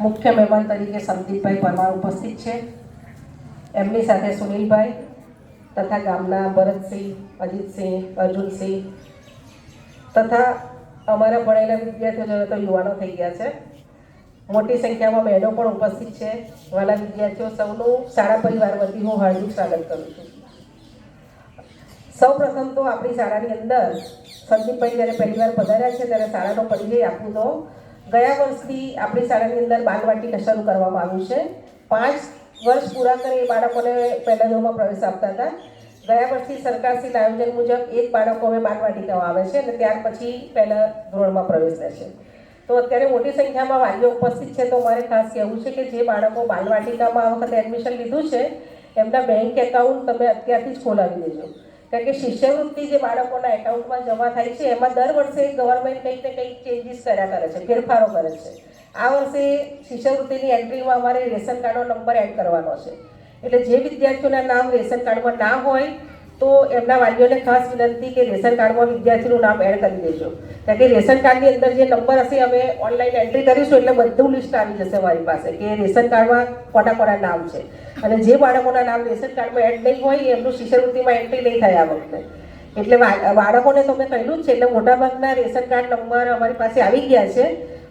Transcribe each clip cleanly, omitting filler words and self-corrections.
મુખ્ય મહેમાન તરીકે સંદીપભાઈ પરમાર ઉપસ્થિત છે. એમની સાથે સુનિલભાઈ તથા ગામના ભરતસિંહ, અજીતસિંહ, અર્જુનસિંહ તથા અમારા ભણેલા વિદ્યાર્થીઓ તો યુવાનો થઈ ગયા છે. મોટી સંખ્યામાં બહેનો પણ ઉપસ્થિત છે. વાલા વિદ્યાર્થીઓ સૌનું શાળા પરિવાર વતી હું હાર્દિક સ્વાગત કરું છું. સૌપ્રથમ તો આપણી શાળાની અંદર સંદીપભાઈ જ્યારે પહેલીવાર પધાર્યા છે ત્યારે શાળાનો પરિચય આપું તો ગયા વર્ષથી આપણી શાળાની અંદર બાલવાટિકા શરૂ કરવામાં આવ્યું છે. 5 વર્ષ પૂરા કરી એ બાળકોને પહેલા ધોરણમાં પ્રવેશ આપતા હતા. ગયા વર્ષથી સરકારશ્રીના આયોજન મુજબ એક બાળકો હવે બાલવાટિકામાં આવે છે અને ત્યાર પછી પહેલા ધોરણમાં પ્રવેશ લે છે. તો અત્યારે મોટી સંખ્યામાં વાલીઓ ઉપસ્થિત છે. તો મારે ખાસ કહેવું છે કે જે બાળકો બાલવાટિકામાં આ વખતે એડમિશન લીધું છે એમના બેંક એકાઉન્ટ તમે અત્યારથી જ ખોલાવી દેજો. કારણ કે શિષ્યવૃત્તિ જે બાળકોના એકાઉન્ટમાં જમા થાય છે એમાં દર વર્ષે ગવર્મેન્ટ કંઈક ને કંઈક ચેન્જીસ કર્યા કરે છે, ફેરફારો કરે છે. આ વર્ષે શિષ્યવૃત્તિની એન્ટ્રીમાં અમારે રેશન કાર્ડનો નંબર એડ કરવાનો છે. એટલે જે વિદ્યાર્થીઓના નામ રેશન કાર્ડમાં ના હોય તો એમના વાલીઓને ખાસ વિનંતી કે રેશન કાર્ડમાં વિદ્યાર્થીનું નામ એડ કરી દેજો. કારણ કે રેશન કાર્ડની અંદર જે નંબર હશે અમે ઓનલાઈન એન્ટ્રી કરીશું એટલે બધું લિસ્ટ આવી જશે મારી પાસે કે રેશન કાર્ડમાં કોના નામ છે. અને જે બાળકોના નામ રેશન કાર્ડમાં એડ નહીં હોય એમનું શિષ્યવૃત્તિમાં એન્ટ્રી નહીં થાય આ વખતે. એટલે બાળકોને તો મેં કહ્યું જ છે. એટલે મોટાભાગના રેશન કાર્ડ નંબર અમારી પાસે આવી ગયા છે,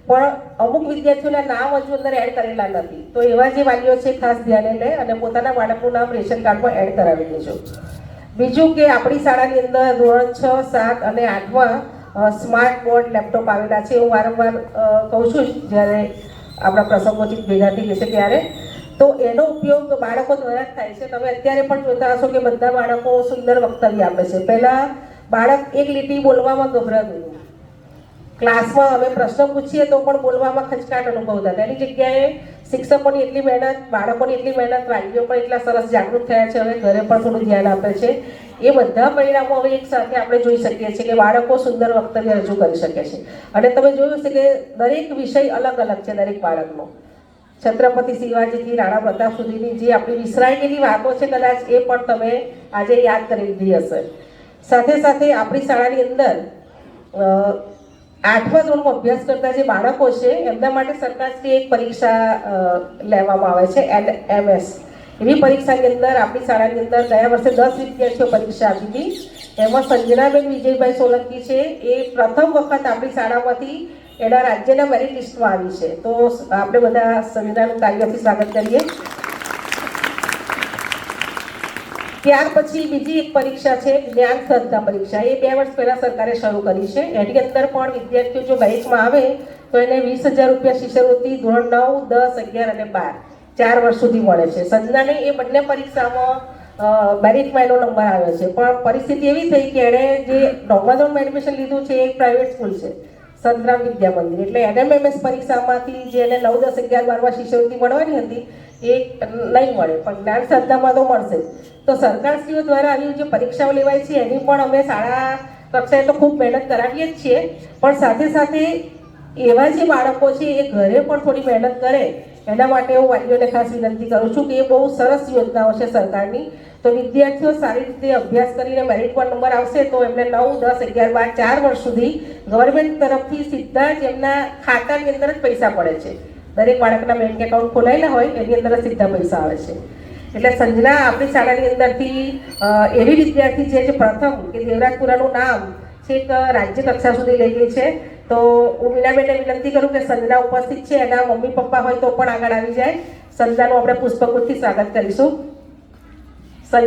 પણ અમુક વિદ્યાર્થીઓના નામ હજુ અંદર એડ કરેલા નથી. તો એવા જે વાલીઓ છે ખાસ ધ્યાને લે અને પોતાના બાળકનું નામ રેશન કાર્ડમાં એડ કરાવી દેજો. બીજું કે આપણી શાળાની અંદર ધોરણ 6, 7 અને 8માં સ્માર્ટ બોર્ડ લેપટોપ આવેલા છે. હું વારંવાર કહું છું જ્યારે આપણા પ્રસંગોથી ભેગા થઈ જશે ત્યારે. તો એનો ઉપયોગ બાળકો દ્વારા જ થાય છે. તમે અત્યારે પણ જોતા હશો કે બધા બાળકો સુંદર વક્તવ્ય આપે છે. પહેલાં બાળક એક લીટી બોલવામાં ગભરાતું હતું. ક્લાસમાં અમે પ્રશ્ન પૂછીએ તો પણ બોલવામાં ખચકાટ અનુભવતા. તેની જગ્યાએ શિક્ષકોની એટલી મહેનત, બાળકોની એટલી મહેનત, વાલીઓ પણ એટલા સરસ જાગૃત થયા છે. હવે ઘરે પણ થોડું ધ્યાન આપે છે. એ બધા પરિણામો હવે એક સાથે આપણે જોઈ શકીએ છીએ કે બાળકો સુંદર વક્તવ્ય રજૂ કરી શકે છે. અને તમે જોયું છે કે દરેક વિષય અલગ અલગ છે દરેક બાળકનો. છત્રપતિ શિવાજીથી રાણા પ્રતાપ સુધીની જે આપણી વિસરાઈ ગયેલી વાતો છે કદાચ એ પણ તમે આજે યાદ કરી લીધી હશે. સાથે સાથે આપણી શાળાની અંદર 8મા ધોરણમાં અભ્યાસ કરતા જે બાળકો છે એમના માટે સરકારશ્રી એક પરીક્ષા લેવામાં આવે છે LMS. એવી પરીક્ષાની અંદર આપણી શાળાની અંદર ગયા વર્ષે 10 વિદ્યાર્થીઓ પરીક્ષા આપી હતી. એમાં સંજનાબેન વિજયભાઈ સોલંકી છે એ પ્રથમ વખત આપણી શાળામાંથી એના રાજ્યના મેરિટ લિસ્ટમાં આવી છે. તો આપણે બધા સંજનાનું કાર્યથી સ્વાગત કરીએ. ત્યાર પછી બીજી એક પરીક્ષા છે જ્ઞાન શ્રદ્ધા પરીક્ષા. એ 2 વર્ષ પહેલાં સરકારે શરૂ કરી છે. એની અંદર પણ વિદ્યાર્થીઓ જો મેરિટમાં આવે તો એને 20,000 રૂપિયા શિષ્યવૃત્તિ ધોરણ 9, 10, 11 અને 12 4 વર્ષ સુધી મળે છે. સંજનાને એ બંને પરીક્ષામાં મેરિટમાં એનો નંબર આવ્યો છે. પણ પરિસ્થિતિ એવી થઈ કે એણે જે 9મા ધોરણમાં એડમિશન લીધું છે એ પ્રાઇવેટ સ્કૂલ છે, સંતરામ વિદ્યા મંદિર. એટલે LMS પરીક્ષામાંથી જે એને 9, 10, 11, 12માં શિષ્યવૃત્તિ મળવાની હતી એ નહીં મળે, પણ જ્ઞાન શ્રદ્ધામાં તો મળશે. તો સરકારશ્રીઓ દ્વારા આવી જે પરીક્ષાઓ લેવાય છે એની પણ અમે શાળા કક્ષાએ તો ખૂબ મહેનત કરાવીએ જ છીએ, પણ સાથે સાથે એવા જે બાળકો છે એ ઘરે પણ થોડી મહેનત કરે એના માટે હું વાલીઓને ખાસ વિનંતી કરું છું કે એ બહુ સરસ યોજનાઓ છે સરકારની. તો વિદ્યાર્થીઓ સારી રીતે અભ્યાસ કરીને મેરિટમાં નંબર આવશે તો એમને 9, 10, 11, 12 4 વર્ષ સુધી ગવર્મેન્ટ તરફથી સીધા જ એમના ખાતાની અંદર જ પૈસા પડે છે. દરેક બાળકના બેંક એકાઉન્ટ ખોલાયેલા હોય એની અંદર જ સીધા પૈસા આવે છે. એટલે સંજના આપણી શાળાની અંદરથી એવી વિદ્યાર્થી છે જે પ્રથમ કે દેવરાજપુરાનું નામ છેક રાજ્ય કક્ષા સુધી લઈ ગઈ છે. તો હું મીનાબેનને વિનંતી કરું કે સંજના ઉપસ્થિત છે, એના મમ્મી પપ્પા હોય તો પણ આગળ આવી જાય. સંજનાનું આપણે પુષ્પગુચ્છથી સ્વાગત કરીશું.